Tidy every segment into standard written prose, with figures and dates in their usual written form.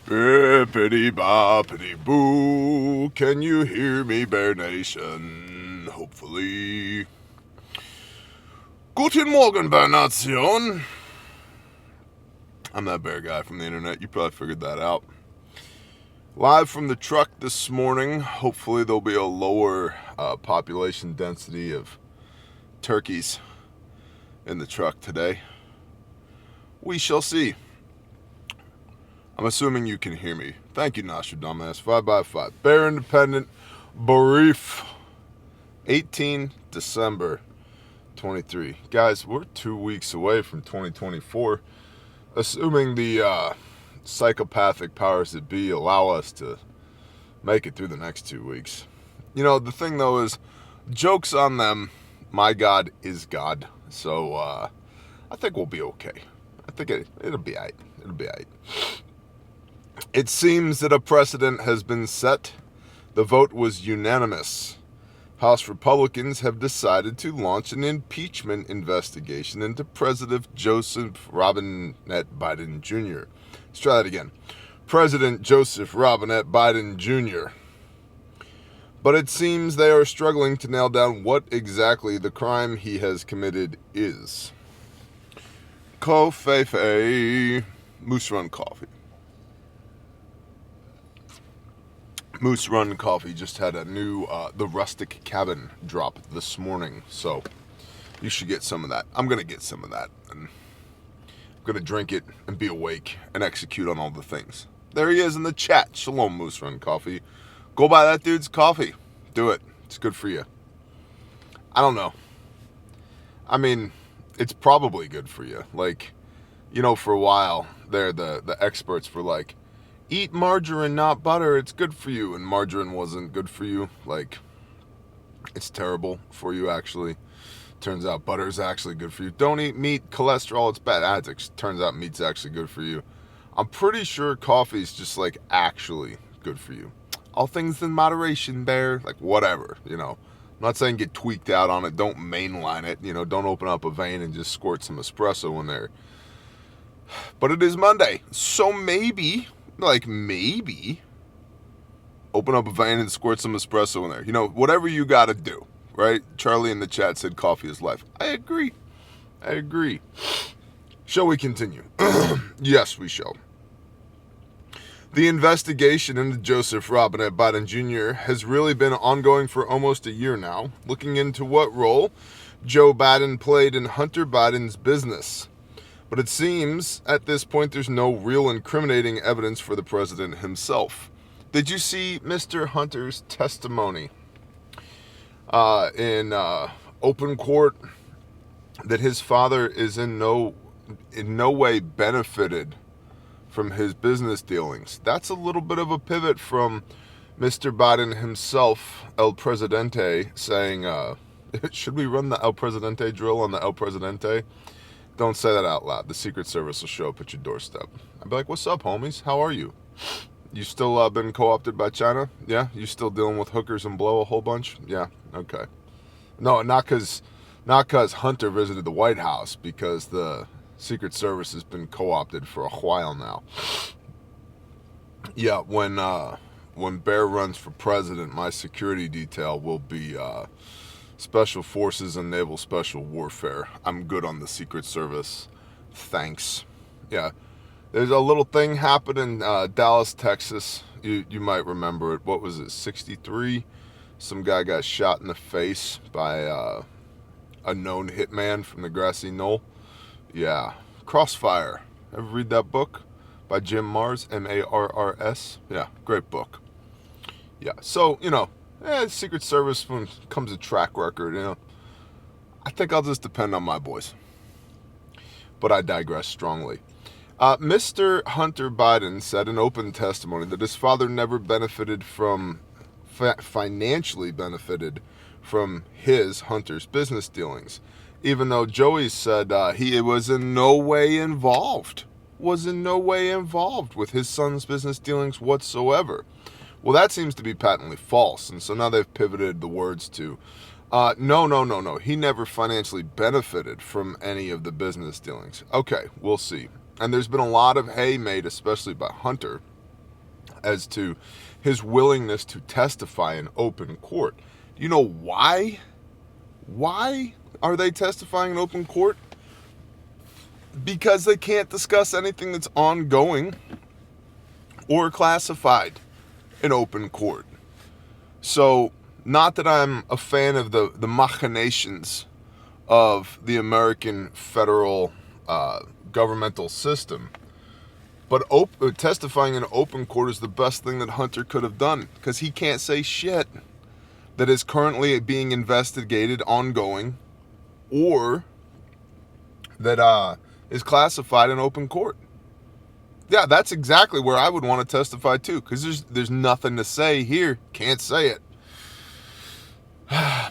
Bippity boppity boo, can you hear me, Bear Nation? Hopefully. Guten Morgen, Bear Nation. I'm that bear guy from the internet. You probably figured that out. Live from the truck this morning. Hopefully there'll be a lower population density of turkeys in the truck today. We shall see. I'm assuming you can hear me. Thank you, Nostradamus. 5x5. Bear Independent Brief. 18 December 23. Guys, we're 2 weeks away from 2024. Assuming the psychopathic powers that be allow us to make it through the next 2 weeks. You know, the thing, though, is jokes on them. My God is God. So, I think we'll be okay. I think it'll be all right. It'll be all right. It seems that a precedent has been set. The vote was unanimous. House Republicans have decided to launch an impeachment investigation into President Joseph Robinette Biden Jr. Let's try that again. President Joseph Robinette Biden Jr. But it seems they are struggling to nail down what exactly the crime he has committed is. Coffee, Moose Run Coffee. Moose Run Coffee just had a new, the Rustic Cabin drop this morning, so you should get some of that. I'm going to get some of that, and I'm going to drink it and be awake and execute on all the things. There he is in the chat. Shalom, Moose Run Coffee. Go buy that dude's coffee. Do it. It's good for you. I don't know. I mean, it's probably good for you. Like, you know, for a while there, the experts were like, eat margarine, not butter. It's good for you. And margarine wasn't good for you. Like, it's terrible for you, actually. Turns out butter is actually good for you. Don't eat meat. Cholesterol, it's bad. It turns out meat's actually good for you. I'm pretty sure coffee's just, like, actually good for you. All things in moderation, Bear. Like, whatever, you know. I'm not saying get tweaked out on it. Don't mainline it. You know, don't open up a vein and just squirt some espresso in there. But it is Monday. So maybe open up a vein and squirt some espresso in there. You know, whatever you got to do, right? Charlie in the chat said coffee is life. I agree. Shall we continue? Yes, we shall. The investigation into Joseph Robinette Biden Jr. has really been ongoing for almost a year now, looking into what role Joe Biden played in Hunter Biden's business. But it seems at this point there's no real incriminating evidence for the president himself. Did you see Mr. Hunter's testimony in open court that his father is in no way benefited from his business dealings? That's a little bit of a pivot from Mr. Biden himself, El Presidente, saying, should we run the El Presidente drill on the El Presidente? Don't say that out loud. The Secret Service will show up at your doorstep. I'd be like, what's up, homies? How are you? You still been co-opted by China? Yeah? You still dealing with hookers and blow a whole bunch? Yeah? Okay. No, not because Hunter visited the White House, because the Secret Service has been co-opted for a while now. Yeah, when Bear runs for president, my security detail will be Special Forces and Naval Special Warfare. I'm good on the Secret Service. Thanks. Yeah. There's a little thing happened in Dallas, Texas. You might remember it. What was it, 63? Some guy got shot in the face by a known hitman from the Grassy Knoll. Yeah. Crossfire. Ever read that book? By Jim Marrs, M-A-R-R-S? Yeah, great book. Yeah, so, you know, Secret Service, when it comes to track record, you know, I think I'll just depend on my boys. But I digress strongly. Mr. Hunter Biden said in open testimony that his father never benefited from, financially benefited from Hunter's business dealings, even though Joey said he was in no way involved with his son's business dealings whatsoever. Well, that seems to be patently false, and so now they've pivoted the words to, no. He never financially benefited from any of the business dealings. Okay, we'll see. And there's been a lot of hay made, especially by Hunter, as to his willingness to testify in open court. Do you know why? Why are they testifying in open court? Because they can't discuss anything that's ongoing or classified in open court. So, not that I'm a fan of the machinations of the American federal governmental system, but testifying in open court is the best thing that Hunter could have done, because he can't say shit that is currently being investigated, ongoing, or that is classified in open court. Yeah, that's exactly where I would want to testify too, because there's nothing to say here. Can't say it.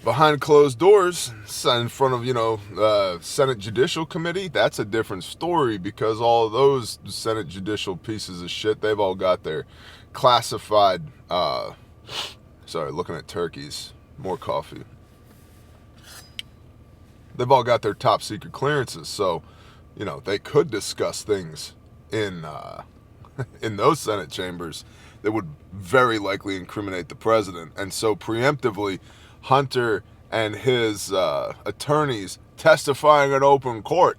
Behind closed doors, in front of, Senate Judicial Committee, that's a different story, because all of those Senate Judicial pieces of shit, they've all got their classified, looking at turkeys, more coffee. They've all got their top secret clearances, so, they could discuss things in those Senate chambers that would very likely incriminate the president. And so preemptively, Hunter and his attorneys testifying in open court,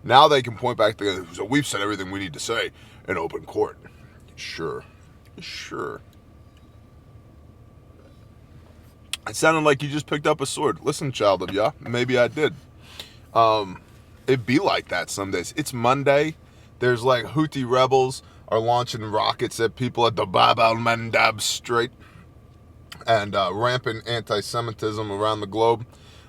now they can point back to, so we've said everything we need to say in open court. Sure. It sounded like you just picked up a sword. Listen, child of Yah, maybe I did. It'd be like that some days. It's Monday. There's like Houthi rebels are launching rockets at people at the Bab al-Mandab Strait, and rampant anti-Semitism around the globe.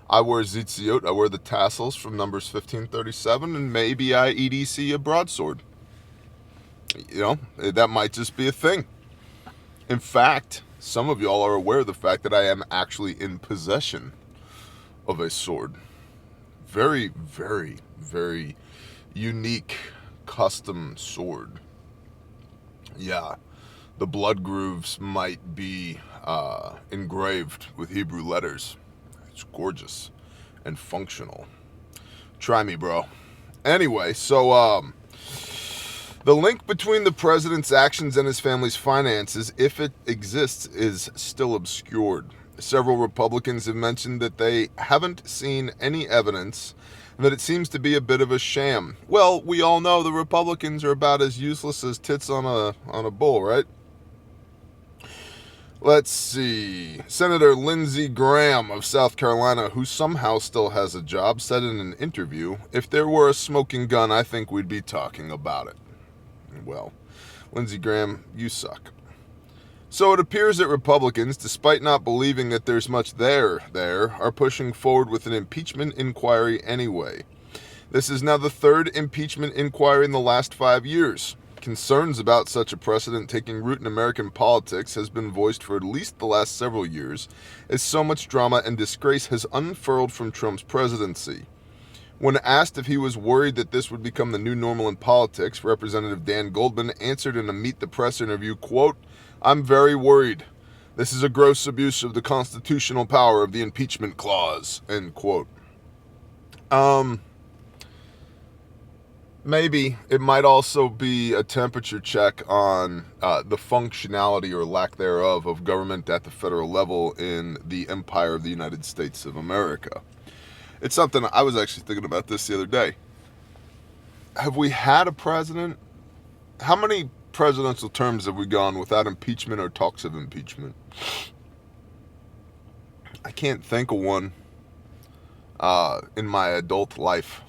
I wear zitziot, I wear the tassels from Numbers 1537, and maybe I EDC a broadsword. That might just be a thing. In fact, some of y'all are aware of the fact that I am actually in possession of a sword. Very, very, very unique custom sword. Yeah, the blood grooves might be engraved with Hebrew letters. It's gorgeous and functional. Try me, bro. Anyway, so the link between the president's actions and his family's finances, if it exists, is still obscured. Several Republicans have mentioned that they haven't seen any evidence, and that it seems to be a bit of a sham. Well, we all know the Republicans are about as useless as tits on a bull, right? Let's see. Senator Lindsey Graham of South Carolina, who somehow still has a job, said in an interview, "If there were a smoking gun, I think we'd be talking about it." Well, Lindsey Graham, you suck. So it appears that Republicans, despite not believing that there's much there, are pushing forward with an impeachment inquiry anyway. This is now the third impeachment inquiry in the last 5 years. Concerns about such a precedent taking root in American politics has been voiced for at least the last several years, as so much drama and disgrace has unfurled from Trump's presidency. When asked if he was worried that this would become the new normal in politics, Representative Dan Goldman answered in a Meet the Press interview, quote, "I'm very worried. This is a gross abuse of the constitutional power of the impeachment clause," end quote. Maybe it might also be a temperature check on the functionality or lack thereof of government at the federal level in the empire of the United States of America. It's something I was actually thinking about this the other day. Have we had a president? How many presidential terms have we gone without impeachment or talks of impeachment? I can't think of one in my adult life.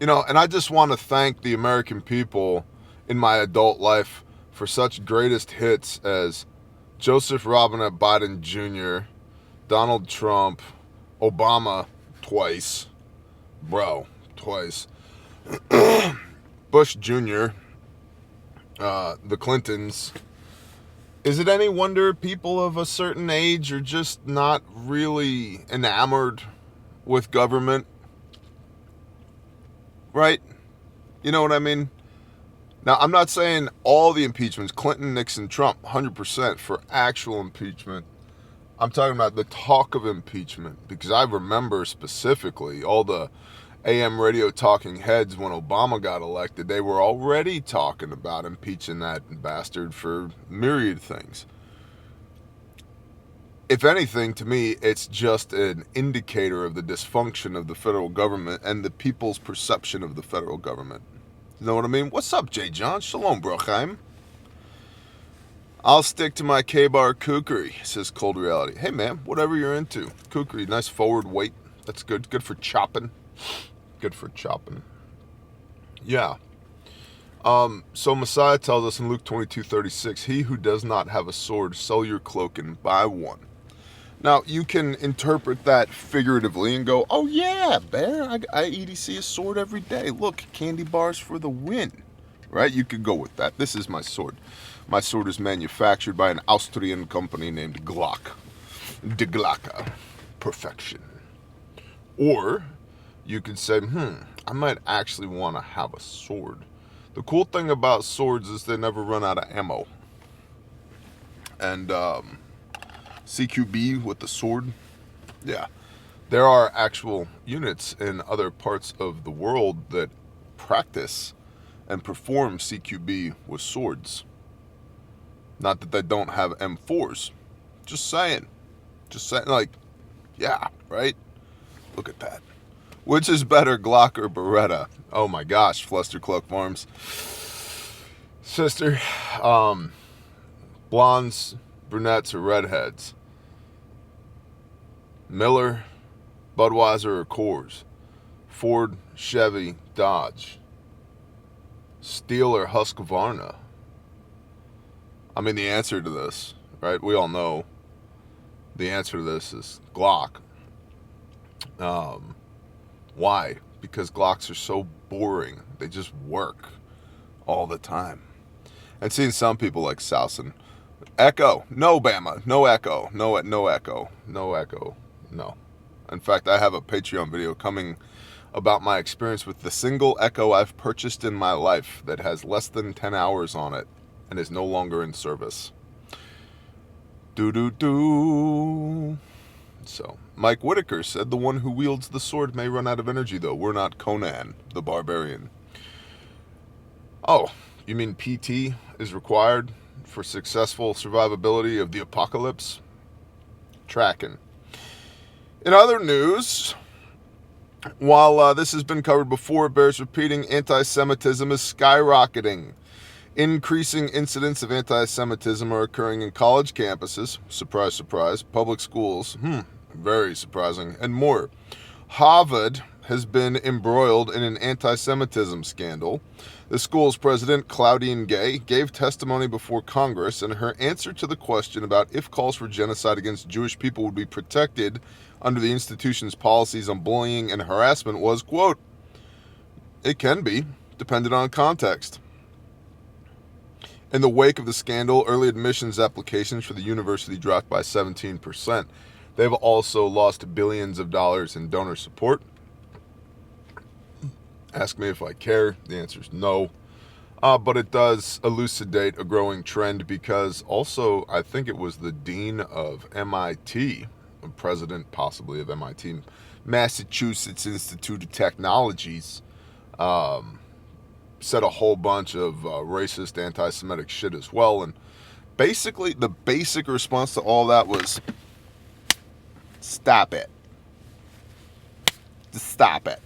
And I just want to thank the American people in my adult life for such greatest hits as Joseph Robinette Biden Jr., Donald Trump, Obama twice, Bush Jr., the Clintons. Is it any wonder people of a certain age are just not really enamored with government? Right? You know what I mean? Now, I'm not saying all the impeachments, Clinton, Nixon, Trump, 100% for actual impeachment. I'm talking about the talk of impeachment, because I remember specifically all the AM radio talking heads when Obama got elected. They were already talking about impeaching that bastard for myriad things. If anything, to me, it's just an indicator of the dysfunction of the federal government and the people's perception of the federal government. You know what I mean? What's up, Jay John? Shalom, Brochaim. I'll stick to my K-bar kookery, says Cold Reality. Hey, man, whatever you're into. Kookery, nice forward weight. That's good. Good for chopping. Good for chopping. Yeah. So Messiah tells us in Luke 22:36, he who does not have a sword, sell your cloak and buy one. Now, you can interpret that figuratively and go, oh yeah, Bear, I EDC a sword every day. Look, candy bars for the win. Right? You could go with that. This is my sword. My sword is manufactured by an Austrian company named Glock. De Glocka. Perfection. Or you could say, I might actually want to have a sword. The cool thing about swords is they never run out of ammo. And CQB with the sword, yeah. There are actual units in other parts of the world that practice and perform CQB with swords. Not that they don't have M4s. Just saying. Like, yeah, right? Look at that. Which is better, Glock or Beretta? Oh my gosh, Fluster Cloak Farms. Sister, blondes, brunettes, or redheads? Miller, Budweiser, or Coors? Ford, Chevy, Dodge? Steel or Husqvarna? I mean, the answer to this, right? We all know the answer to this is Glock. Why? Because Glocks are so boring. They just work all the time. And seeing some people like Sousen, echo, no Bama, no echo, no echo, no echo, no. In fact, I have a Patreon video coming about my experience with the single echo I've purchased in my life that has less than 10 hours on it and is no longer in service. So, Mike Whitaker said the one who wields the sword may run out of energy, though. We're not Conan, the barbarian. Oh, you mean PT is required for successful survivability of the apocalypse? Tracking. In other news, while this has been covered before, it bears repeating, anti-Semitism is skyrocketing. Increasing incidents of anti-Semitism are occurring in college campuses, surprise, surprise, public schools, very surprising, and more. Harvard has been embroiled in an anti-Semitism scandal. The school's president, Claudine Gay, gave testimony before Congress, and her answer to the question about if calls for genocide against Jewish people would be protected under the institution's policies on bullying and harassment was, quote, it can be, depending on context. In the wake of the scandal, early admissions applications for the university dropped by 17%. They've also lost billions of dollars in donor support. Ask me if I care. The answer is no. But it does elucidate a growing trend because also I think it was the dean of MIT, the president possibly of MIT, Massachusetts Institute of Technologies, said a whole bunch of racist, anti-Semitic shit as well. And basically, the basic response to all that was, stop it. Just stop it.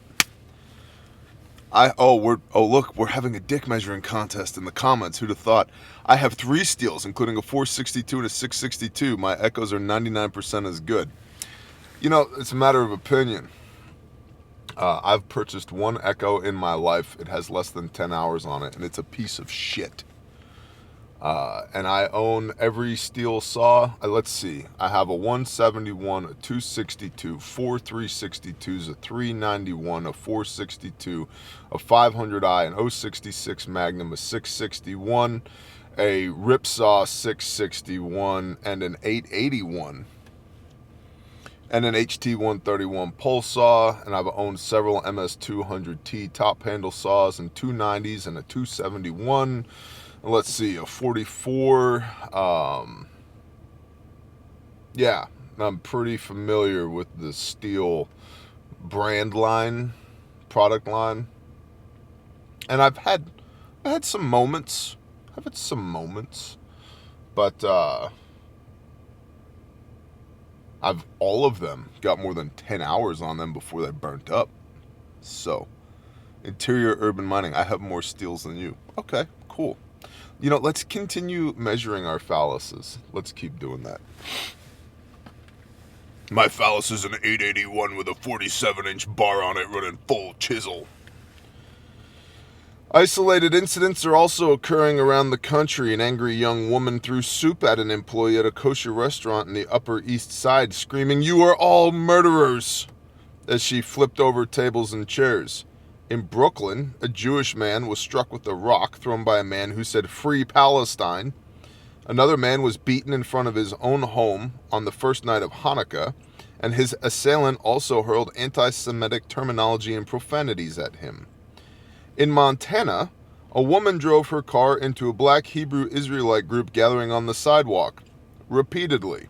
Look, we're having a dick measuring contest in the comments. Who'd have thought? I have 3 steals, including a 462 and a 662. My echoes are 99% as good. You know, it's a matter of opinion. I've purchased one Echo in my life. It has less than 10 hours on it, and it's a piece of shit. And I own every steel saw. Let's see. I have a 171, a 262, 4 362s, a 391, a 462, a 500i, an 066 Magnum, a 661, a Ripsaw 661, and an 881. And an HT131 pole saw, and I've owned several MS200T top handle saws, and 290s, and a 271. Let's see, a 44. Yeah, I'm pretty familiar with the steel brand line, product line. And I had some moments. But I've all of them got more than 10 hours on them before they burnt up. So, interior urban mining, I have more steals than you. Okay, cool. Let's continue measuring our phalluses. Let's keep doing that. My phallus is an 881 with a 47-inch bar on it running full chisel. Isolated incidents are also occurring around the country. An angry young woman threw soup at an employee at a kosher restaurant in the Upper East Side, screaming, "You are all murderers," as she flipped over tables and chairs. In Brooklyn, a Jewish man was struck with a rock thrown by a man who said, "Free Palestine." Another man was beaten in front of his own home on the first night of Hanukkah, and his assailant also hurled anti-Semitic terminology and profanities at him. In Montana, a woman drove her car into a black Hebrew Israelite group gathering on the sidewalk, repeatedly.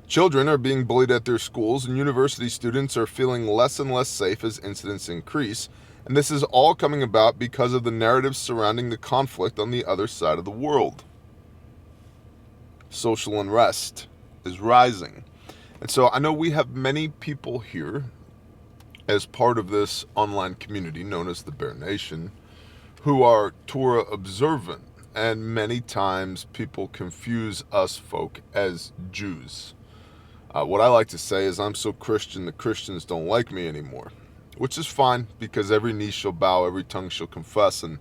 Children are being bullied at their schools, and university students are feeling less and less safe as incidents increase, and this is all coming about because of the narratives surrounding the conflict on the other side of the world. Social unrest is rising. And so I know we have many people here as part of this online community known as the Bear Nation who are Torah observant, and many times people confuse us folk as Jews. What I like to say is I'm so Christian the Christians don't like me anymore, which is fine because every knee shall bow, every tongue shall confess, and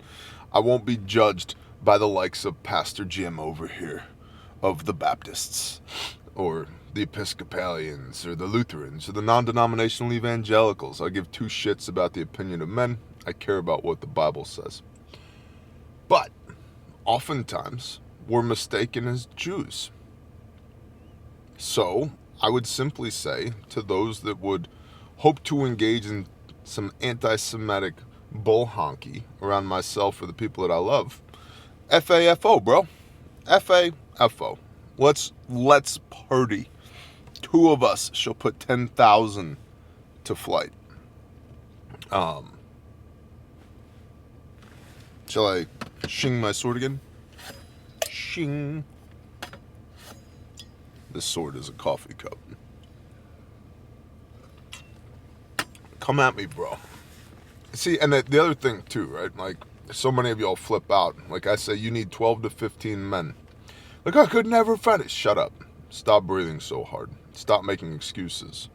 I won't be judged by the likes of Pastor Jim over here of the Baptists or the Episcopalians or the Lutherans or the non-denominational evangelicals. I give two shits about the opinion of men. I care about what the Bible says. But oftentimes we're mistaken as Jews. So I would simply say to those that would hope to engage in some anti-Semitic bull honky around myself or the people that I love, F-A-F-O, bro. F-A-F-O. Let's party. Two of us shall put 10,000 to flight. Shall I shing my sword again? Shing. This sword is a coffee cup. Come at me, bro. See, and the other thing too, right? Like, so many of y'all flip out. Like I say, you need 12 to 15 men. Like, I could never finish. Shut up. Stop breathing so hard. Stop making excuses.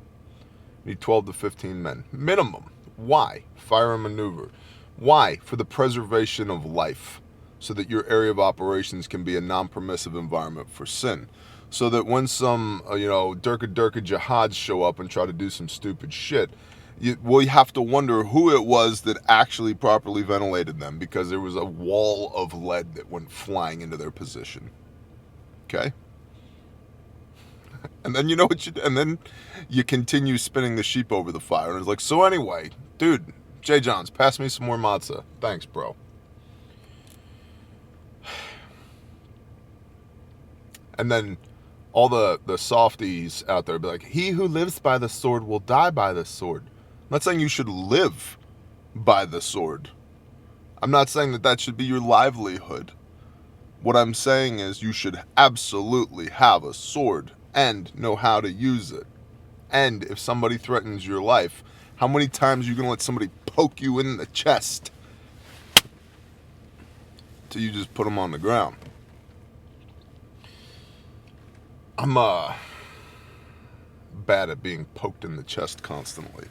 You need 12 to 15 men. Minimum. Why? Fire and maneuver. Why? For the preservation of life. So that your area of operations can be a non-permissive environment for sin. So that when some, Durka jihads show up and try to do some stupid shit, you have to wonder who it was that actually properly ventilated them, because there was a wall of lead that went flying into their position. Okay? And then you know what you do? And then you continue spinning the sheep over the fire. And it's like, so anyway, dude, J. Johns, pass me some more matzah. Thanks, bro. And then all the softies out there be like, he who lives by the sword will die by the sword. I'm not saying you should live by the sword. I'm not saying that should be your livelihood. What I'm saying is you should absolutely have a sword and know how to use it. And if somebody threatens your life, how many times are you going to let somebody poke you in the chest till you just put them on the ground? I'm bad at being poked in the chest constantly.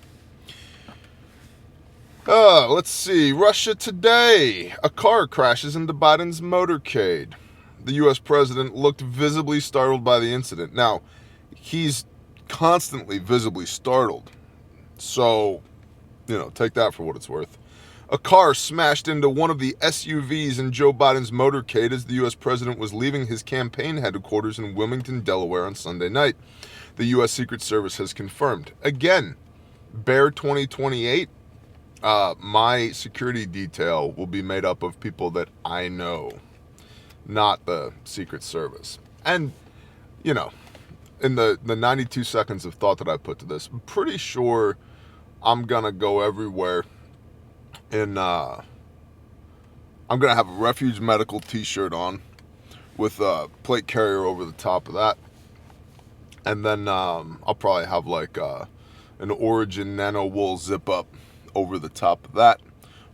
Let's see. Russia today. A car crashes into Biden's motorcade. The U.S. president looked visibly startled by the incident. Now, he's constantly visibly startled. So, take that for what it's worth. A car smashed into one of the SUVs in Joe Biden's motorcade as the U.S. president was leaving his campaign headquarters in Wilmington, Delaware on Sunday night. The U.S. Secret Service has confirmed. Again, Bear 2028, my security detail will be made up of people that I know, not the Secret Service. And, in the 92 seconds of thought that I put to this, I'm pretty sure I'm going to go everywhere I'm going to have a Refuge Medical t-shirt on with a plate carrier over the top of that. And then I'll probably have like an Origin Nano Wool zip-up over the top of that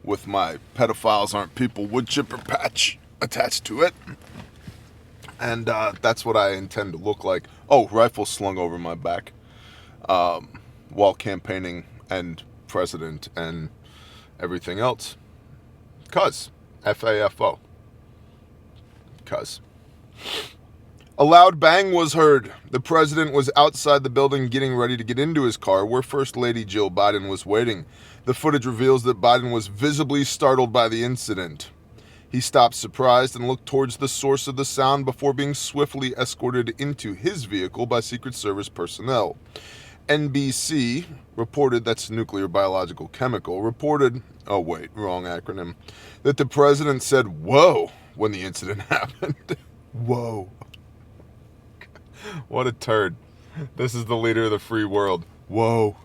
with my Pedophiles Aren't People wood chipper patch attached to it. And that's what I intend to look like. Oh, rifle slung over my back while campaigning and president and everything else. Cuz. FAFO. Cuz. A loud bang was heard. The president was outside the building getting ready to get into his car where First Lady Jill Biden was waiting. The footage reveals that Biden was visibly startled by the incident. He stopped surprised and looked towards the source of the sound before being swiftly escorted into his vehicle by Secret Service personnel. NBC reported, that's nuclear, biological, chemical, reported, oh wait, wrong acronym, that the president said, "Whoa," when the incident happened. Whoa. What a turd. This is the leader of the free world. Whoa.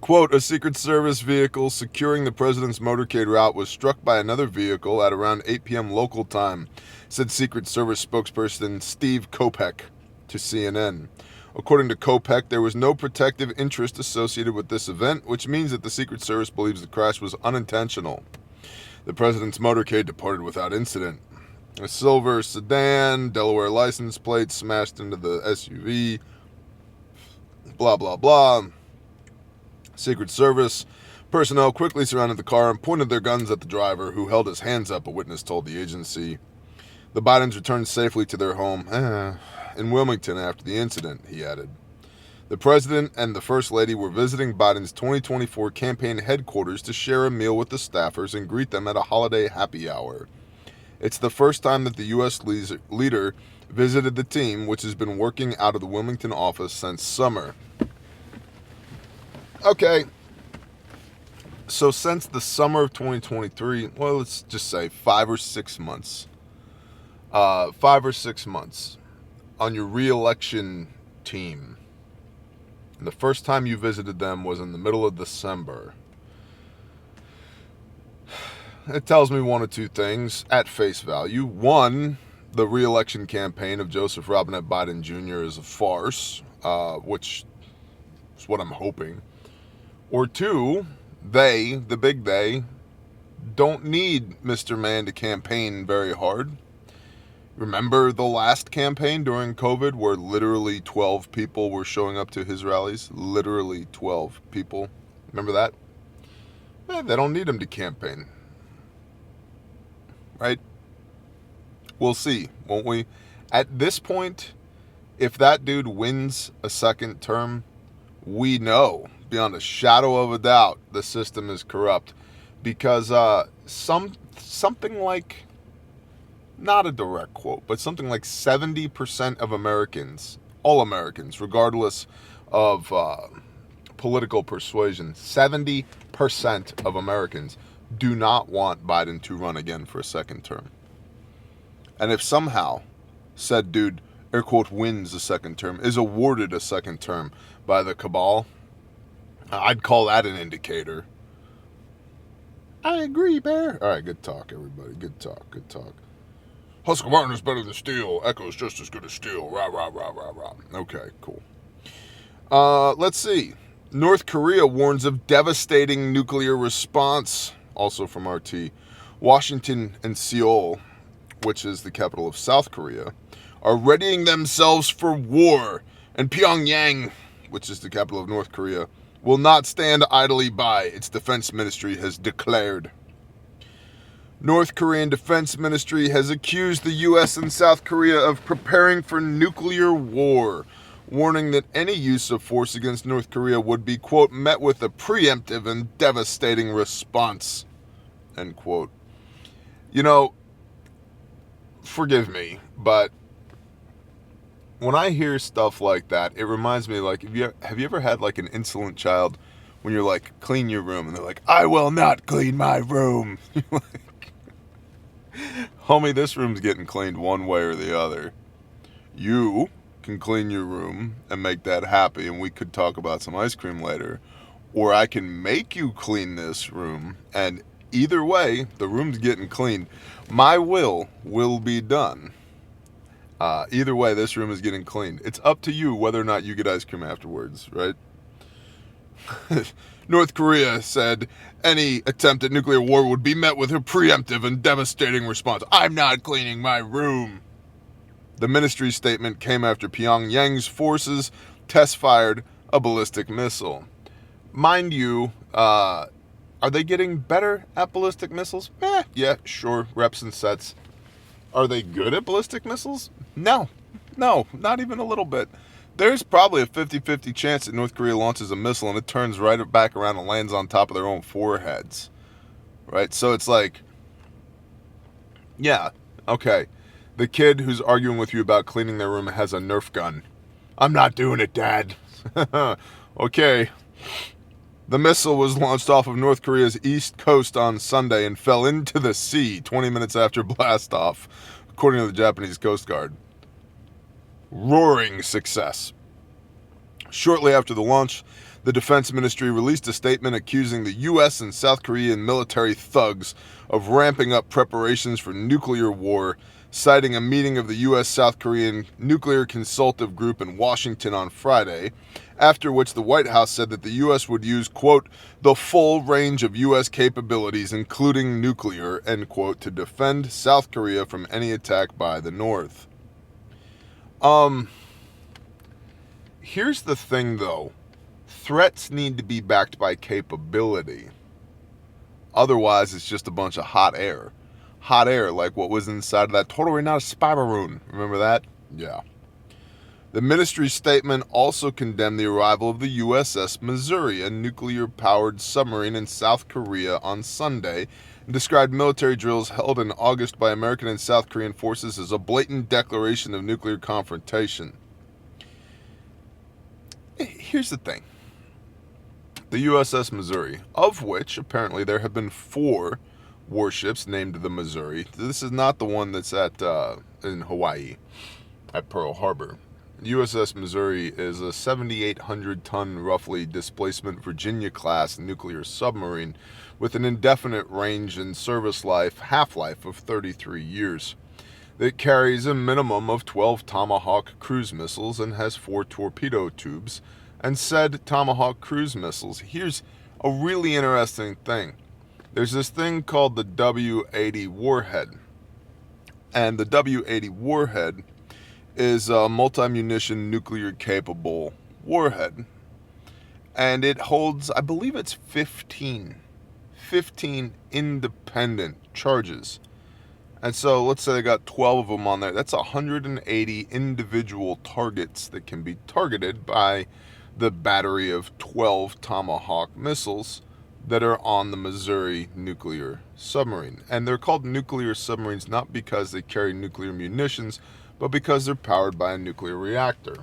Quote, a Secret Service vehicle securing the president's motorcade route was struck by another vehicle at around 8 p.m. local time, said Secret Service spokesperson Steve Kopech to CNN. According to Kopech, there was no protective interest associated with this event, which means that the Secret Service believes the crash was unintentional. The president's motorcade departed without incident. A silver sedan, Delaware license plate smashed into the SUV, blah, blah, blah. Secret Service personnel quickly surrounded the car and pointed their guns at the driver, who held his hands up, a witness told the agency. The Bidens returned safely to their home in Wilmington after the incident, he added. The president and the First Lady were visiting Biden's 2024 campaign headquarters to share a meal with the staffers and greet them at a holiday happy hour. It's the first time that the U.S. leader visited the team, which has been working out of the Wilmington office since summer. Okay, so since the summer of 2023, well, let's just say 5 or 6 months. 5 or 6 months on your re-election team. And the first time you visited them was in the middle of December. It tells me one of two things at face value. One, the re-election campaign of Joseph Robinette Biden Jr. is a farce, which is what I'm hoping. Or two, they, the big they, don't need Mr. Man to campaign very hard. Remember the last campaign during COVID where literally 12 people were showing up to his rallies? Literally 12 people. Remember that? They don't need him to campaign. Right? We'll see, won't we? At this point, if that dude wins a second term, we know beyond a shadow of a doubt the system is corrupt, because something like, not a direct quote, but something like 70% of Americans, all Americans, regardless of political persuasion, 70% of Americans do not want Biden to run again for a second term. And if somehow said dude, air quote, wins a second term, is awarded a second term by the cabal, I'd call that an indicator. I agree, Bear. All right, good talk, everybody. Good talk, good talk. Husker Martin is better than steel. Echo's just as good as steel. Rah, rah, rah, rah, rah. Okay, cool. Let's see. North Korea warns of devastating nuclear response. Also from RT. Washington and Seoul, which is the capital of South Korea, are readying themselves for war. And Pyongyang, which is the capital of North Korea, will not stand idly by, its defense ministry has declared. North Korean Defense Ministry has accused the U.S. and South Korea of preparing for nuclear war, warning that any use of force against North Korea would be, quote, met with a preemptive and devastating response, end quote. You know, forgive me, but when I hear stuff like that, it reminds me, like, have you ever had, like, an insolent child when you're like, clean your room, and they're like, I will not clean my room. You're like, homie, this room's getting cleaned one way or the other. You can clean your room and make that happy, and we could talk about some ice cream later. or I can make you clean this room, and either way, the room's getting cleaned. My will be done. Either way, this room is getting cleaned. It's up to you whether or not you get ice cream afterwards, right? North Korea said any attempt at nuclear war would be met with a preemptive and devastating response. I'm not cleaning my room. The ministry's statement came after Pyongyang's forces test-fired a ballistic missile. Mind you, are they getting better at ballistic missiles? Yeah, sure, reps and sets. Are they good at ballistic missiles? No, not even a little bit. There's probably a 50-50 chance that North Korea launches a missile and it turns right back around and lands on top of their own foreheads. Right? So it's like, yeah, okay. The kid who's arguing with you about cleaning their room has a Nerf gun. I'm not doing it, Dad. Okay. The missile was launched off of North Korea's east coast on Sunday and fell into the sea 20 minutes after blastoff, according to the Japanese Coast Guard. Roaring success. Shortly after the launch, the Defense Ministry released a statement accusing the U.S. and South Korean military thugs of ramping up preparations for nuclear war, citing a meeting of the U.S.-South Korean Nuclear Consultative Group in Washington on Friday, after which the White House said that the U.S. would use, quote, the full range of U.S. capabilities, including nuclear, end quote, to defend South Korea from any attack by the North. Here's the thing, though. Threats need to be backed by capability. Otherwise, it's just a bunch of hot air. Hot air, like what was inside of that totally not a spy balloon. Remember that? Yeah. The ministry's statement also condemned the arrival of the USS Missouri, a nuclear-powered submarine in South Korea, on Sunday, and described military drills held in August by American and South Korean forces as a blatant declaration of nuclear confrontation. Here's the thing. The USS Missouri, of which apparently there have been 4 warships named the Missouri. This is not the one that's in Hawaii, at Pearl Harbor. USS Missouri is a 7,800-ton, roughly, displacement Virginia-class nuclear submarine with an indefinite range and service life, half-life of 33 years. It carries a minimum of 12 Tomahawk cruise missiles and has 4 torpedo tubes. And said Tomahawk cruise missiles, here's a really interesting thing. There's this thing called the W-80 warhead. And the W-80 warhead is a multi-munition nuclear-capable warhead. And it holds, I believe it's 15 independent charges. And so let's say they got 12 of them on there. That's 180 individual targets that can be targeted by the battery of 12 Tomahawk missiles that are on the Missouri nuclear submarine. And they're called nuclear submarines not because they carry nuclear munitions, but because they're powered by a nuclear reactor.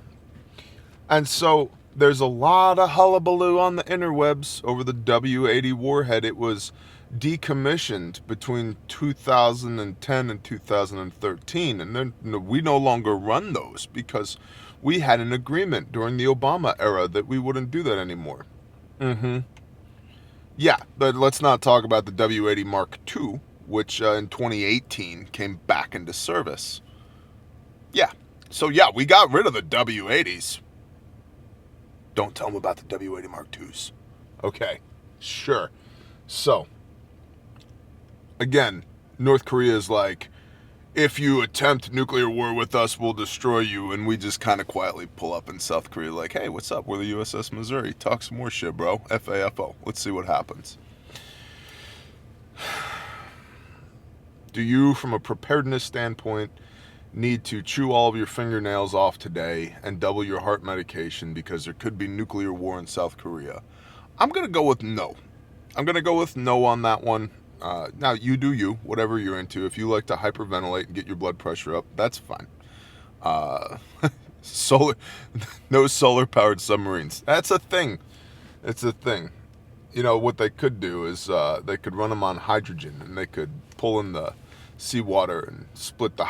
And so there's a lot of hullabaloo on the interwebs over the W-80 warhead. It was decommissioned between 2010 and 2013, and then we no longer run those because we had an agreement during the Obama era that we wouldn't do that anymore. Yeah, but let's not talk about the W-80 Mark II, which in 2018 came back into service. Yeah, so yeah, we got rid of the W-80s. Don't tell them about the W-80 Mark IIs. Okay, sure. So, again, North Korea is like, if you attempt nuclear war with us, we'll destroy you. And we just kind of quietly pull up in South Korea like, hey, what's up? We're the USS Missouri. Talk some more shit, bro. FAFO. Let's see what happens. Do you, from a preparedness standpoint, need to chew all of your fingernails off today and double your heart medication because there could be nuclear war in South Korea? I'm going to go with no. I'm going to go with no on that one. Now, you do you, whatever you're into. If you like to hyperventilate and get your blood pressure up, that's fine. No solar-powered submarines. That's a thing. It's a thing. You know, what they could do is they could run them on hydrogen, and they could pull in the seawater and split the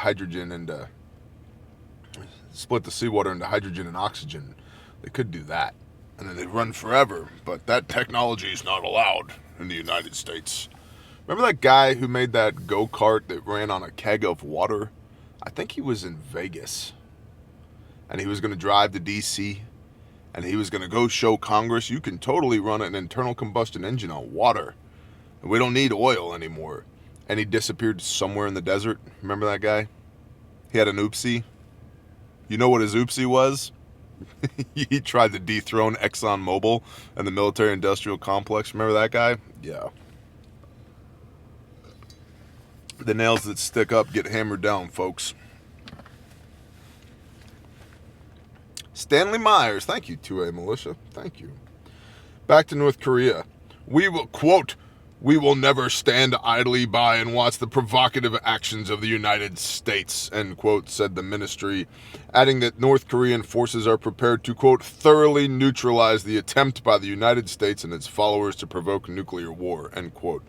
seawater into hydrogen and oxygen. They could do that. and then they run forever. But that technology is not allowed in the United States. Remember that guy who made that go-kart that ran on a keg of water? I think he was in Vegas. And he was going to drive to D.C., and he was going to go show Congress, you can totally run an internal combustion engine on water. And we don't need oil anymore. And he disappeared somewhere in the desert. Remember that guy? He had an oopsie. You know what his oopsie was? He tried to dethrone ExxonMobil and the military-industrial complex. Remember that guy? Yeah. The nails that stick up get hammered down, folks. Stanley Myers. Thank you, 2A Militia. Thank you. Back to North Korea. We will, quote, we will never stand idly by and watch the provocative actions of the United States, end quote, said the ministry, adding that North Korean forces are prepared to, quote, thoroughly neutralize the attempt by the United States and its followers to provoke nuclear war, end quote.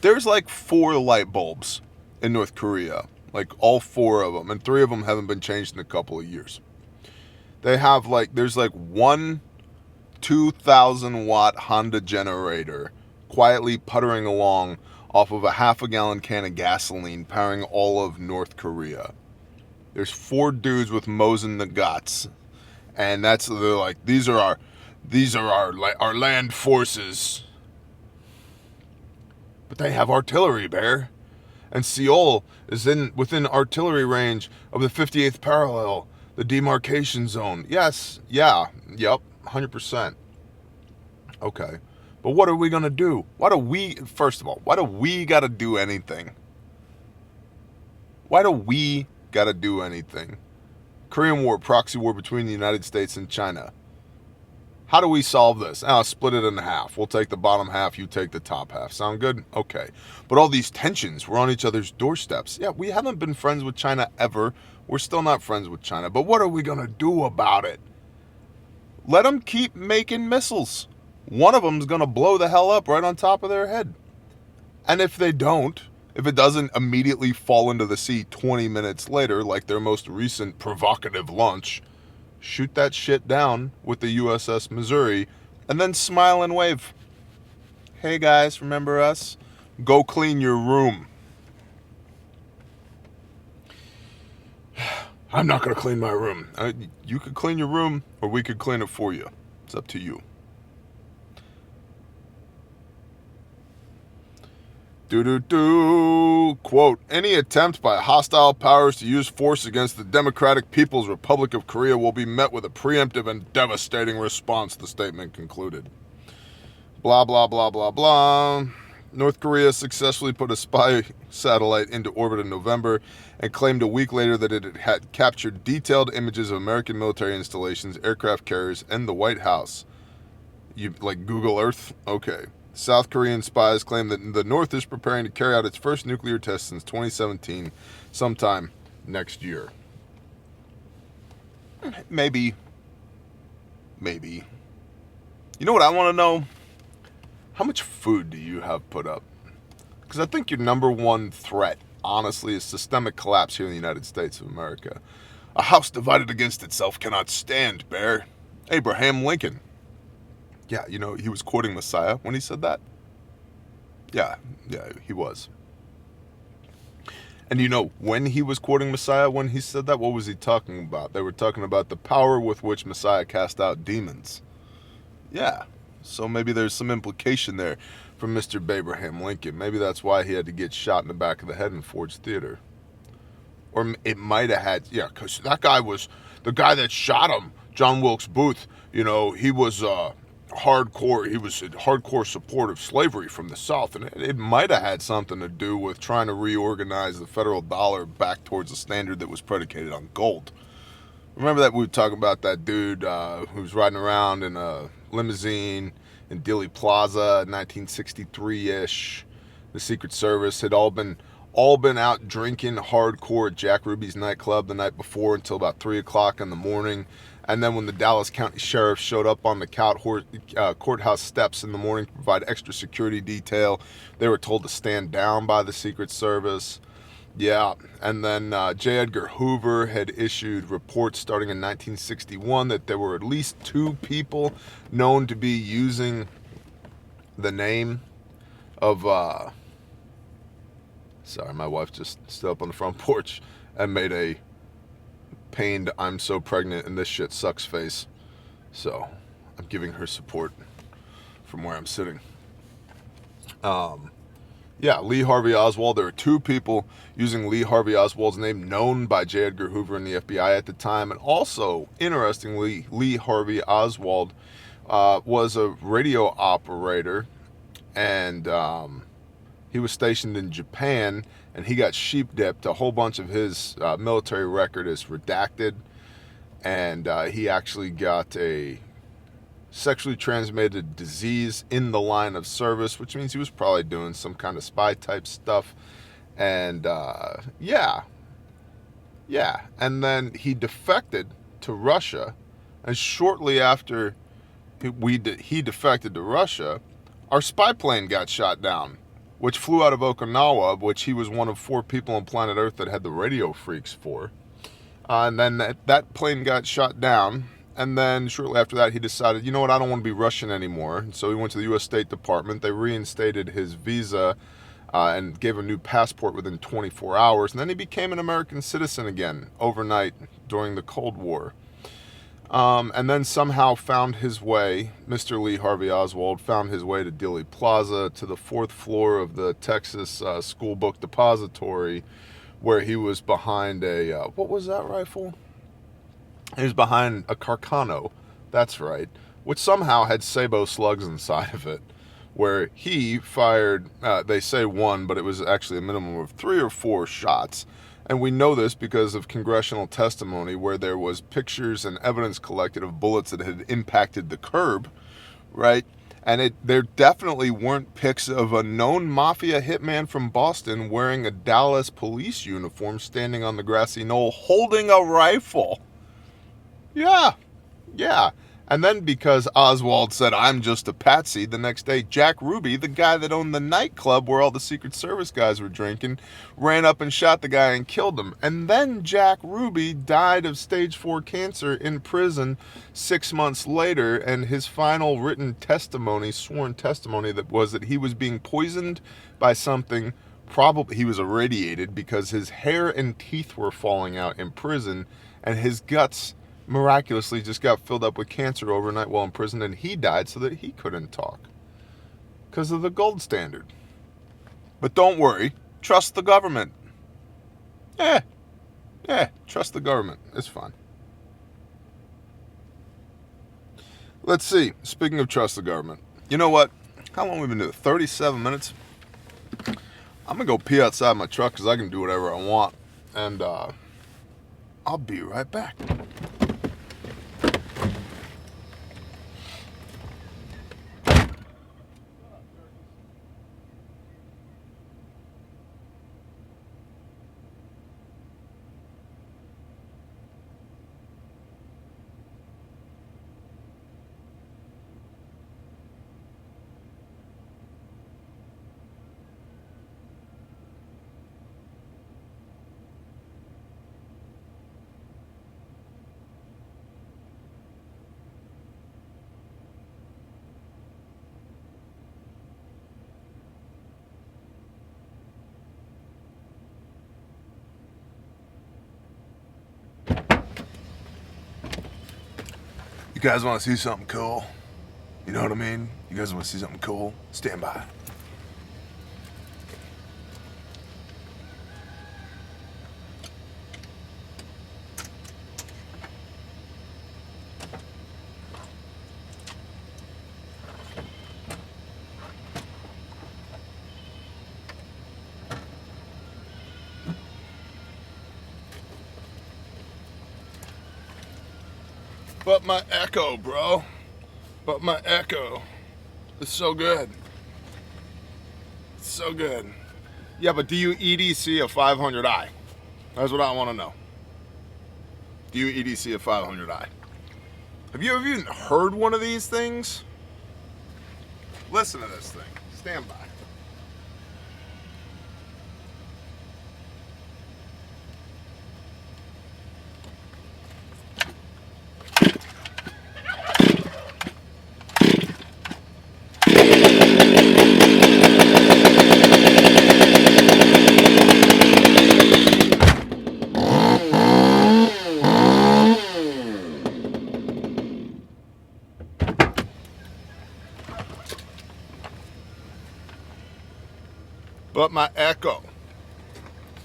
There's like 4 light bulbs in North Korea, like all 4 of them, and 3 of them haven't been changed in a couple of years. They have there's one 2,000 watt Honda generator quietly puttering along off of a half-a-gallon can of gasoline powering all of North Korea. There's 4 dudes with Mosin Nagats, and they're like, these are our land forces. But they have artillery, Bear. And Seoul is within artillery range of the 58th parallel, the demarcation zone. Yes, yeah, yep, 100%. Okay. But what are we going to do? First of all, why do we got to do anything? Why do we got to do anything? Korean War, proxy war between the United States and China. How do we solve this? Split it in half. We'll take the bottom half, you take the top half. Sound good? Okay. But all these tensions, we're on each other's doorsteps. Yeah, we haven't been friends with China ever. We're still not friends with China. But what are we going to do about it? Let them keep making missiles. One of them's going to blow the hell up right on top of their head. And if they don't, if it doesn't immediately fall into the sea 20 minutes later, like their most recent provocative launch, shoot that shit down with the USS Missouri, and then smile and wave. Hey guys, remember us? Go clean your room. I'm not going to clean my room. You could clean your room, or we could clean it for you. It's up to you. Quote, any attempt by hostile powers to use force against the Democratic People's Republic of Korea will be met with a preemptive and devastating response, the statement concluded. Blah, blah, blah, blah, blah. North Korea successfully put a spy satellite into orbit in November and claimed a week later that it had captured detailed images of American military installations, aircraft carriers, and the White House. You like Google Earth? Okay. South Korean spies claim that the North is preparing to carry out its first nuclear test since 2017, sometime next year. Maybe. You know what I want to know? How much food do you have put up? Because I think your number one threat, honestly, is systemic collapse here in the United States of America. A house divided against itself cannot stand, Bear. Abraham Lincoln. Yeah, you know, he was quoting Messiah when he said that. Yeah, he was. And you know, when he was quoting Messiah when he said that, what was he talking about? They were talking about the power with which Messiah cast out demons. Yeah, so maybe there's some implication there from Mr. Abraham Lincoln. Maybe that's why he had to get shot in the back of the head in Ford's Theater. Or it might have had, because that guy was, the guy that shot him, John Wilkes Booth, you know, he was hardcore support of slavery from the South, and it might have had something to do with trying to reorganize the federal dollar back towards a standard that was predicated on gold. Remember that we were talking about that dude who was riding around in a limousine in Dealey Plaza, 1963-ish. The Secret Service had all been out drinking hardcore at Jack Ruby's nightclub the night before until about 3 o'clock in the morning. And then when the Dallas County Sheriff showed up on the courthouse steps in the morning to provide extra security detail, they were told to stand down by the Secret Service. Yeah, and then J. Edgar Hoover had issued reports starting in 1961 that there were at least 2 people known to be using the name of, sorry, my wife just stood up on the front porch and made a pained "I'm so pregnant and this shit sucks" face. So I'm giving her support from where I'm sitting. Yeah, Lee Harvey Oswald. There are 2 people using Lee Harvey Oswald's name known by J. Edgar Hoover and the FBI at the time. And also, interestingly, Lee Harvey Oswald was a radio operator, and he was stationed in Japan, and he got sheep-dipped. A whole bunch of his military record is redacted, and he actually got a sexually transmitted disease in the line of service, which means he was probably doing some kind of spy type stuff. And yeah, and then he defected to Russia, and shortly after he defected to Russia, our spy plane got shot down, which flew out of Okinawa, which he was one of 4 people on planet Earth that had the radio freaks for. And then that plane got shot down. And then shortly after that, he decided, you know what, I don't want to be Russian anymore. And so he went to the U.S. State Department. They reinstated his visa and gave him a new passport within 24 hours. And then he became an American citizen again overnight during the Cold War. And then somehow found his way, Mr. Lee Harvey Oswald found his way to Dealey Plaza, to the 4th floor of the Texas School Book Depository, where he was behind a, what was that rifle? He was behind a Carcano, that's right, which somehow had sabot slugs inside of it, where he fired, they say 1, but it was actually a minimum of 3 or 4 shots. And we know this because of congressional testimony where there was pictures and evidence collected of bullets that had impacted the curb, right? And there definitely weren't pics of a known mafia hitman from Boston wearing a Dallas police uniform standing on the grassy knoll holding a rifle. Yeah. And then because Oswald said, I'm just a patsy, the next day, Jack Ruby, the guy that owned the nightclub where all the Secret Service guys were drinking, ran up and shot the guy and killed him. And then Jack Ruby died of stage 4 cancer in prison 6 months later, and his final written testimony, sworn testimony, that was that he was being poisoned by something. Probably he was irradiated because his hair and teeth were falling out in prison, and his guts miraculously just got filled up with cancer overnight while in prison, and he died so that he couldn't talk because of the gold standard. But don't worry, trust the government. Trust the government. It's fine. Let's see. Speaking of trust the government, you know what? How long have we been doing? 37 minutes. I'm gonna go pee outside my truck because I can do whatever I want, and I'll be right back. You guys want to see something cool? You know what I mean? You guys want to see something cool? Stand by. But my Echo, bro. But my Echo. It's so good. It's so good. Yeah, but do you EDC a 500i? That's what I want to know. Do you EDC a 500i? Have you ever even heard one of these things? Listen to this thing. Stand by.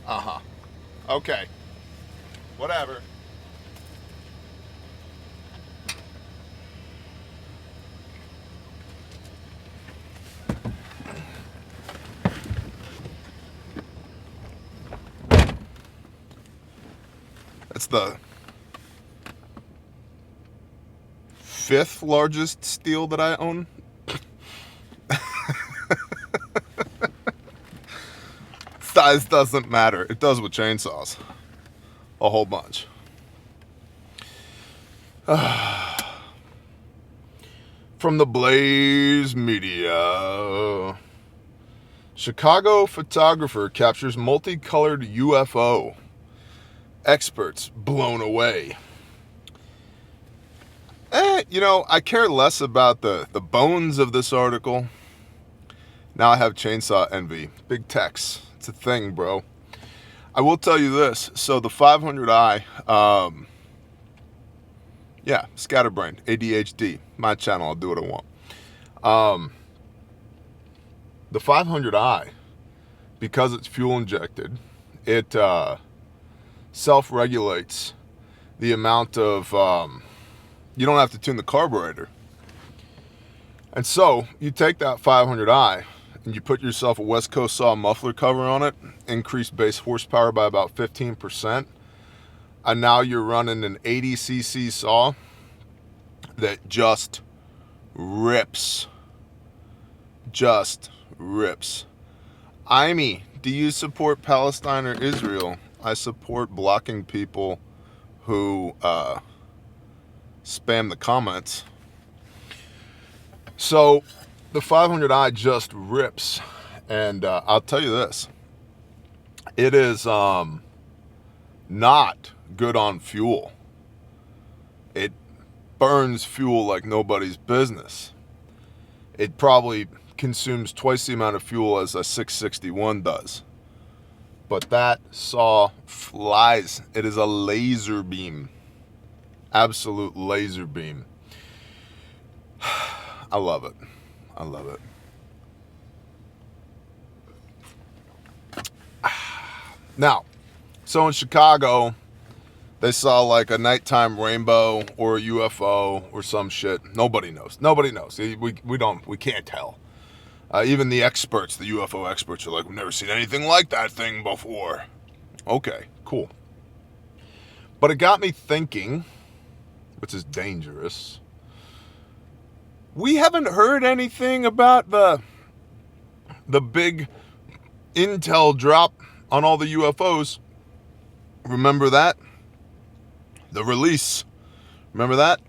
Uh-huh. Okay. Whatever. That's the 5th largest steel that I own. Size doesn't matter. It does with chainsaws. A whole bunch. From the Blaze Media. Chicago photographer captures multicolored UFO. Experts blown away. I care less about the bones of this article. Now I have chainsaw envy. Big techs. It's a thing, bro. I will tell you this. So the 500i, scatterbrained, ADHD. My channel, I'll do what I want. The 500i, because it's fuel injected, it self-regulates the amount of, you don't have to tune the carburetor. And so you take that 500i and you put yourself a West Coast saw muffler cover on it, increase base horsepower by about 15%, and now you're running an 80cc saw that just rips. Just rips. Amy, do you support Palestine or Israel? I support blocking people who spam the comments. So the 500i just rips, and I'll tell you this, it is not good on fuel. It burns fuel like nobody's business. It probably consumes twice the amount of fuel as a 661 does. But that saw flies. It is a laser beam. Absolute laser beam. I love it. I love it. Now, so in Chicago, they saw like a nighttime rainbow or a UFO or some shit. Nobody knows. Nobody knows. We can't tell. Even the experts, the UFO experts, are like, we've never seen anything like that thing before. Okay, cool. But it got me thinking, which is dangerous. We haven't heard anything about the big intel drop on all the UFOs. Remember that? The release. Remember that?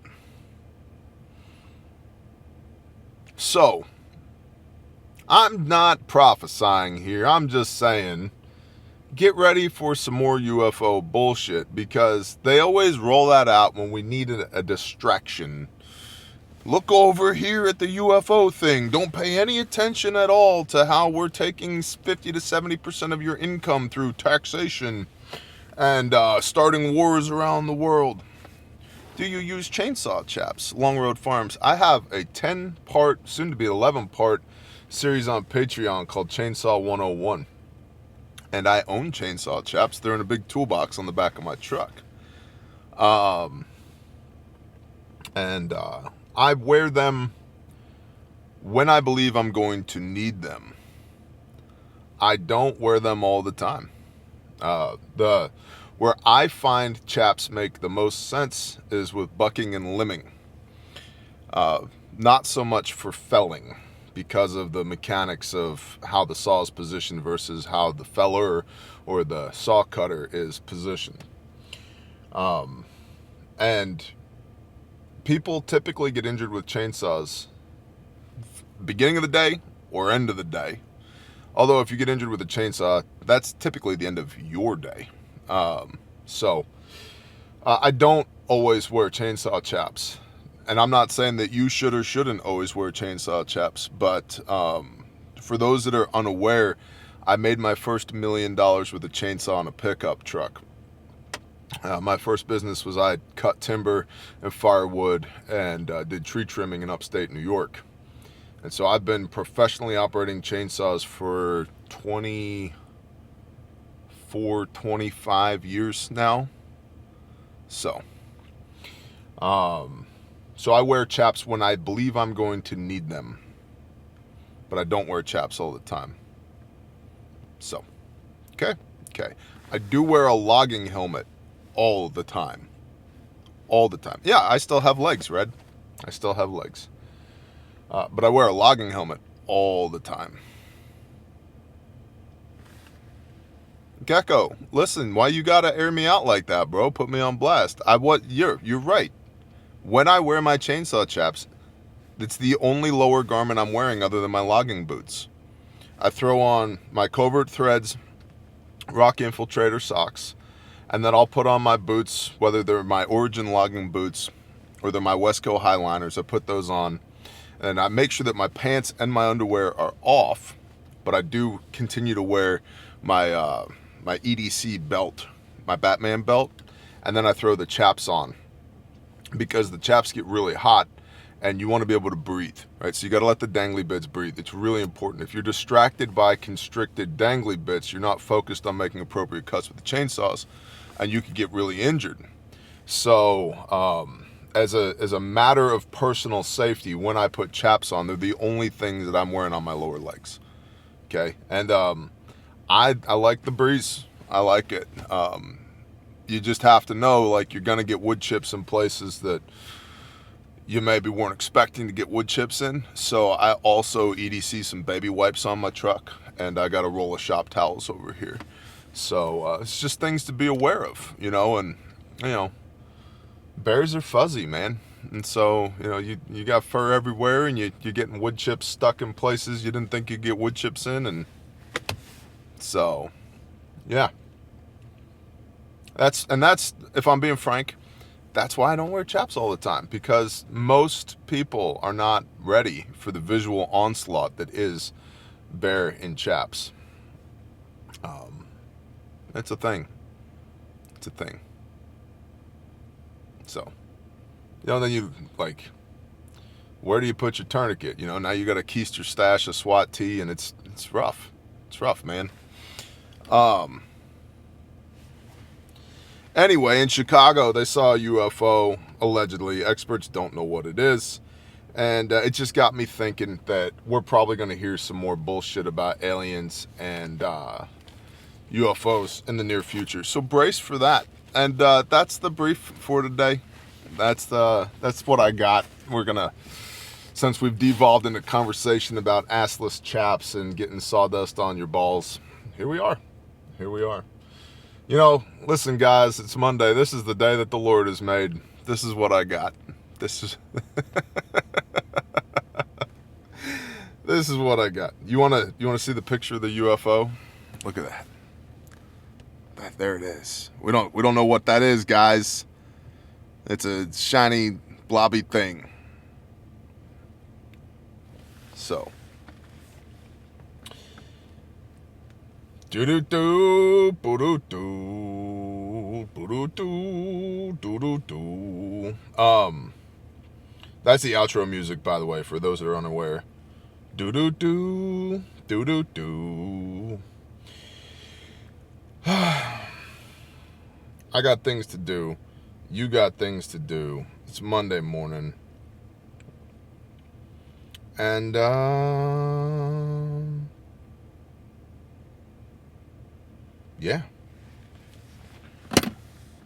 So, I'm not prophesying here. I'm just saying, get ready for some more UFO bullshit, because they always roll that out when we need a distraction. Look over here at the UFO thing. Don't pay any attention at all to how we're taking 50 to 70% of your income through taxation and starting wars around the world. Do you use chainsaw, chaps? Long Road Farms. I have a 10-part, soon to be 11-part series on Patreon called Chainsaw 101. And I own chainsaw, chaps. They're in a big toolbox on the back of my truck. I wear them when I believe I'm going to need them. I don't wear them all the time. Where I find chaps make the most sense is with bucking and limbing. Not so much for felling, because of the mechanics of how the saw is positioned versus how the feller or the saw cutter is positioned. And people typically get injured with chainsaws beginning of the day or end of the day. Although if you get injured with a chainsaw, that's typically the end of your day. I don't always wear chainsaw chaps. And I'm not saying that you should or shouldn't always wear chainsaw chaps, but for those that are unaware, I made my first $1 million with a chainsaw on a pickup truck. My first business was I cut timber and firewood and did tree trimming in upstate New York. And so I've been professionally operating chainsaws for 24 for 25 years now. So I wear chaps when I believe I'm going to need them, but I don't wear chaps all the time. So, okay. I do wear a logging helmet all the time. All the time. Yeah, I still have legs, Red. I still have legs. But I wear a logging helmet all the time. Gecko, listen, why you gotta air me out like that, bro? Put me on blast. You're right. When I wear my chainsaw chaps, it's the only lower garment I'm wearing other than my logging boots. I throw on my Covert Threads Rock Infiltrator socks, and then I'll put on my boots, whether they're my Origin logging boots or they're my Wesco Highliners. I put those on, and I make sure that my pants and my underwear are off, but I do continue to wear my my EDC belt, my Batman belt, and then I throw the chaps on, because the chaps get really hot and you want to be able to breathe, right? So you got to let the dangly bits breathe. It's really important. If you're distracted by constricted dangly bits, you're not focused on making appropriate cuts with the chainsaws, and you could get really injured. So as a matter of personal safety, when I put chaps on, they're the only things that I'm wearing on my lower legs. Okay, and I like the breeze. I like it. You just have to know, like, you're gonna get wood chips in places that you maybe weren't expecting to get wood chips in. So I also EDC some baby wipes on my truck, and I got a roll of shop towels over here. So it's just things to be aware of, and bears are fuzzy, man. And so, you got fur everywhere, and you're getting wood chips stuck in places you didn't think you'd get wood chips in. And so, yeah. That's, if I'm being frank, that's why I don't wear chaps all the time, because most people are not ready for the visual onslaught that is bear in chaps. It's a thing. It's a thing. So, then you, like, where do you put your tourniquet? Now you got to keister stash a SWAT tee, and it's rough. It's rough, man. Anyway, in Chicago, they saw a UFO, allegedly. Experts don't know what it is. And it just got me thinking that we're probably going to hear some more bullshit about aliens and UFOs in the near future. So brace for that. And that's the brief for today. That's what I got. We're going to, since we've devolved into conversation about assless chaps and getting sawdust on your balls, here we are. Listen, guys, it's Monday. This is the day that the Lord has made. This is what I got. This is this is what I got. You wanna see the picture of the UFO? Look at that. There it is. We don't know what that is, guys. It's a shiny, blobby thing. So. Do-do-do, boo-do-do, boo-do-do, do-do-do. That's the outro music, by the way, for those that are unaware. Do-do-do, do-do-do. I got things to do. You got things to do. It's Monday morning. And, yeah.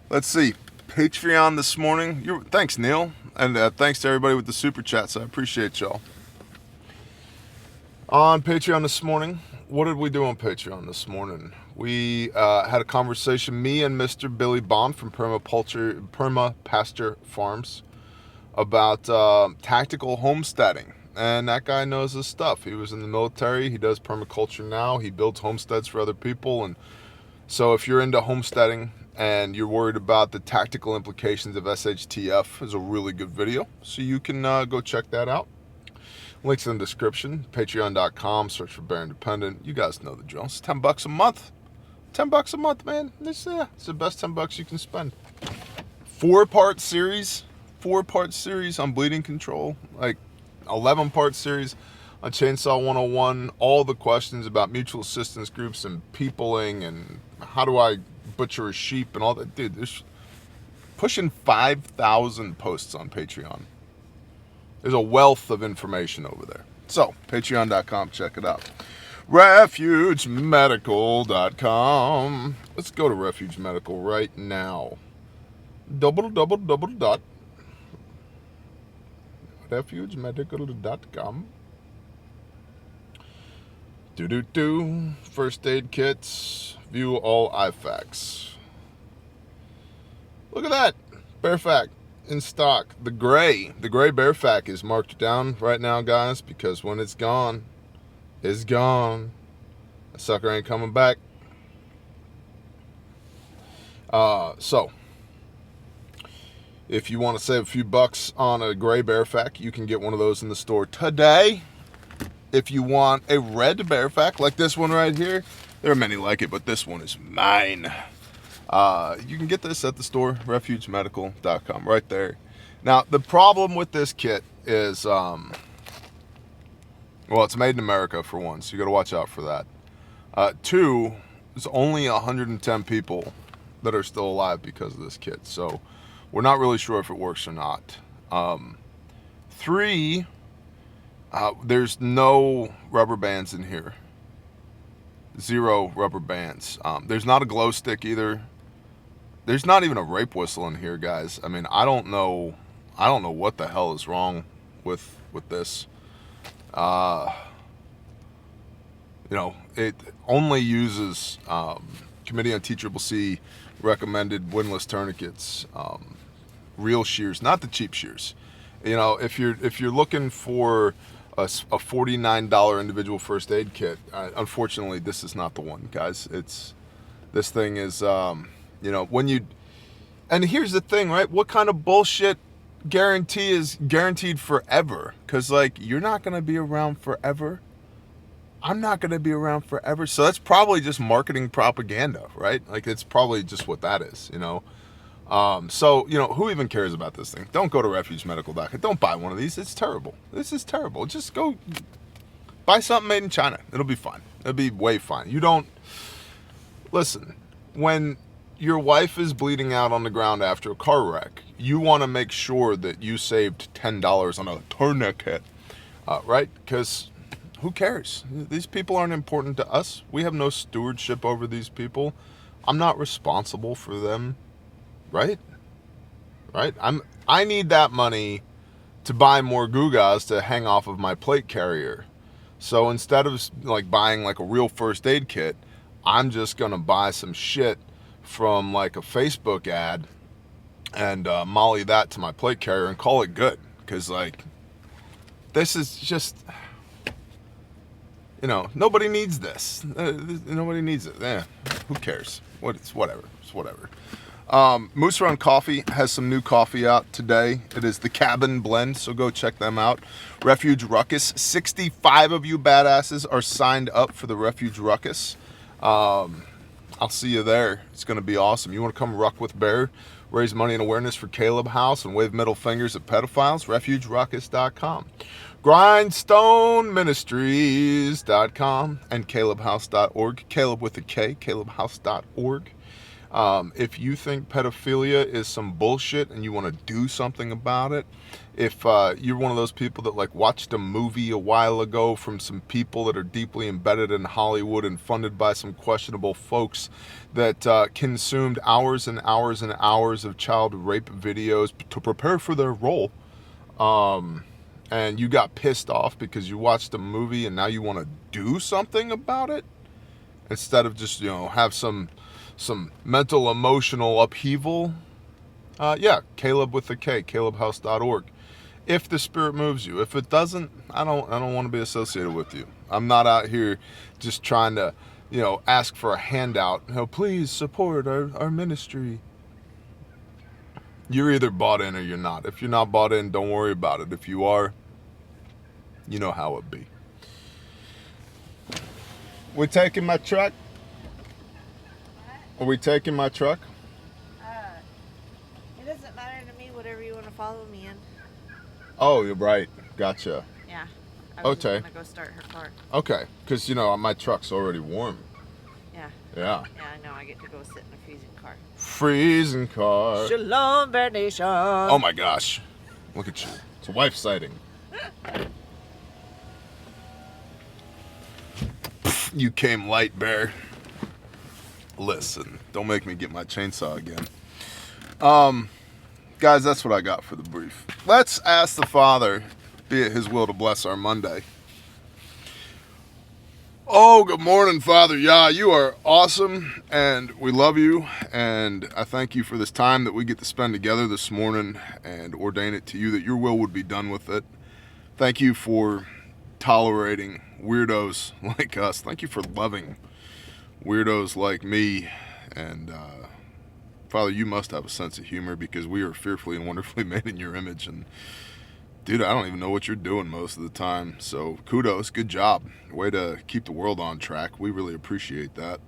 Let's see. Patreon this morning. Thanks, Neil. And thanks to everybody with the super chats. I appreciate y'all. On Patreon this morning, what did we do on Patreon this morning? We had a conversation, me and Mr. Billy Bond from Perma Pasture Farms, about tactical homesteading. And that guy knows his stuff. He was in the military. He does permaculture now. He builds homesteads for other people. And so if you're into homesteading and you're worried about the tactical implications of SHTF, is a really good video. So you can go check that out. Links in the description. Patreon.com. Search for Bear Independent. You guys know the drill. It's $10 a month. $10 a month, man. It's the best $10 you can spend. 4-part series on bleeding control. Like 11-part series on Chainsaw 101, all the questions about mutual assistance groups and peopling and how do I butcher a sheep and all that. Dude, there's pushing 5,000 posts on Patreon. There's a wealth of information over there. So, patreon.com, check it out. refugemedical.com. Let's go to Refuge Medical right now. refugemedical.com. First aid kits. View all IFAKs. Look at that. Bearfac in stock. The gray Bearfac is marked down right now, guys, because when it's gone, it's gone. That sucker ain't coming back. So, if you want to save a few bucks on a gray Bearfac, you can get one of those in the store today. If you want a red Bearfac, like this one right here, there are many like it, but this one is mine. You can get this at the store, refugemedical.com, right there. Now, the problem with this kit is, well, it's made in America, for one, so you got to watch out for that. Two, there's only 110 people that are still alive because of this kit, so we're not really sure if it works or not. Three, there's no rubber bands in here. 0 rubber bands. There's not a glow stick either. There's not even a rape whistle in here, guys. I mean, I don't know what the hell is wrong with this. You know, it only uses Committee on TCCC recommended windlass tourniquets, real shears, not the cheap shears. You know, if you're looking for a $49 individual first aid kit, unfortunately, this is not the one, guys. This thing is, you know, and here's the thing, right? What kind of bullshit guarantee is guaranteed forever? Because, like, you're not going to be around forever. I'm not going to be around forever. So that's probably just marketing propaganda, right? Like, it's probably just what that is, you know? So, you know, who even cares about this thing? Don't go to refugemedical.com. Don't buy one of these. It's terrible. This is terrible. Just go buy something made in China. It'll be fine. It'll be way fine. You don't... Listen, when your wife is bleeding out on the ground after a car wreck, you want to make sure that you saved $10 on a tourniquet, right? Because who cares? These people aren't important to us. We have no stewardship over these people. I'm not responsible for them, right? Right? I need that money to buy more Gugas to hang off of my plate carrier. So instead of like buying like a real first aid kit, I'm just gonna buy some shit from like a Facebook ad and molly that to my plate carrier and call it good. Because like, this is just, you know, nobody needs this. Nobody needs it. Who cares? It's whatever. It's whatever. Moose Run Coffee has some new coffee out today. It is the Cabin Blend, so go check them out. Refuge Ruckus. 65 of you badasses are signed up for the Refuge Ruckus. I'll see you there. It's going to be awesome. You want to come ruck with Bear, raise money and awareness for Caleb House, and wave middle fingers at pedophiles? RefugeRuckus.com. GrindstoneMinistries.com and CalebHouse.org. Caleb with a K, CalebHouse.org. If you think pedophilia is some bullshit and you want to do something about it, if you're one of those people that like watched a movie a while ago from some people that are deeply embedded in Hollywood and funded by some questionable folks that consumed hours and hours and hours of child rape videos to prepare for their role, and you got pissed off because you watched a movie and now you want to do something about it instead of just, you know, have some mental emotional upheaval, yeah, Caleb with a K, CalebHouse.org. If the spirit moves you. If it doesn't, I don't want to be associated with you. I'm not out here just trying to, you know, ask for a handout. You know, please support our ministry. You're either bought in or you're not. If you're not bought in, don't worry about it. If you are, you know how it be. We're taking my truck. Are we taking my truck? It doesn't matter to me, whatever you want to follow me in. Oh, you're right. Gotcha. Yeah. I was Okay. gonna go start her car. Okay, because, you know, my truck's already warm. Yeah. Yeah. Yeah, I know. I get to go sit in a freezing car. Freezing car. Shalom, Bear Nation. Oh my gosh. Look at you. It's a wife sighting. You came light, Bear. Listen, don't make me get my chainsaw again. Guys, that's what I got for the brief. Let's ask the Father, be it His will, to bless our Monday. Oh, good morning, Father. Yeah, you are awesome, and we love you, and I thank you for this time that we get to spend together this morning and ordain it to you that your will would be done with it. Thank you for tolerating weirdos like us. Thank you for loving weirdos like me, and Father, you must have a sense of humor because we are fearfully and wonderfully made in your image, and dude, I don't even know what you're doing most of the time. So kudos, good job. Way to keep the world on track. We really appreciate that.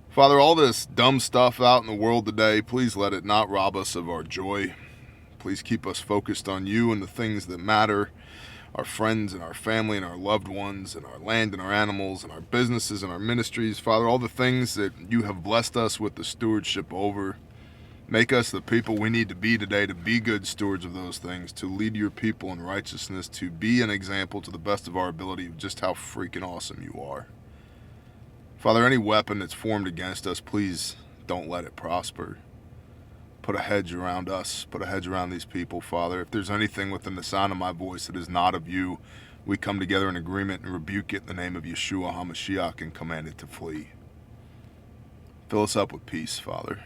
Father, all this dumb stuff out in the world today, please let it not rob us of our joy. Please keep us focused on you and the things that matter, our friends and our family and our loved ones and our land and our animals and our businesses and our ministries. Father, all the things that you have blessed us with the stewardship over. Make us the people we need to be today to be good stewards of those things, to lead your people in righteousness, to be an example to the best of our ability of just how freaking awesome you are. Father, any weapon that's formed against us, please don't let it prosper. Put a hedge around us, put a hedge around these people, Father. If there's anything within the sound of my voice that is not of you, we come together in agreement and rebuke it in the name of Yeshua HaMashiach and command it to flee. Fill us up with peace, Father.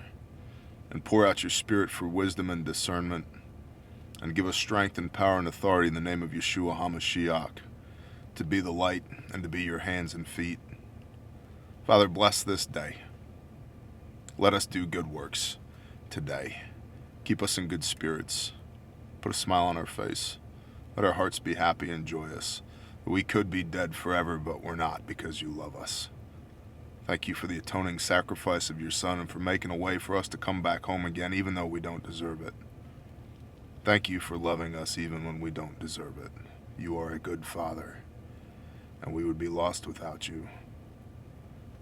And pour out your Spirit for wisdom and discernment. And give us strength and power and authority in the name of Yeshua HaMashiach to be the light and to be your hands and feet. Father, bless this day. Let us do good works today. Keep us in good spirits. Put a smile on our face. Let our hearts be happy and joyous. We could be dead forever, but we're not because you love us. Thank you for the atoning sacrifice of your Son and for making a way for us to come back home again, even though we don't deserve it. Thank you for loving us even when we don't deserve it. You are a good Father, and we would be lost without you.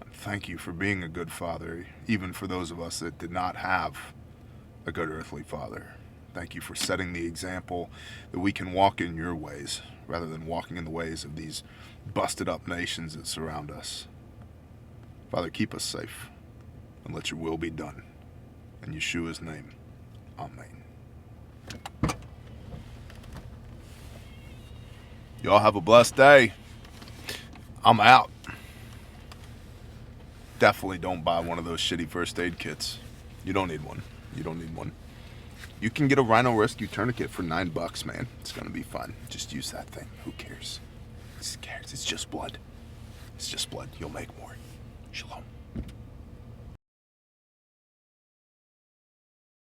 And thank you for being a good Father, even for those of us that did not have a good earthly Father. Thank you for setting the example that we can walk in your ways, rather than walking in the ways of these busted up nations that surround us. Father, keep us safe, and let your will be done. In Yeshua's name, amen. Y'all have a blessed day. I'm out. Definitely don't buy one of those shitty first aid kits. You don't need one. You don't need one. You can get a Rhino Rescue tourniquet for $9, man. It's going to be fun. Just use that thing. Who cares? Who cares? It's just blood. It's just blood. You'll make more. Shalom.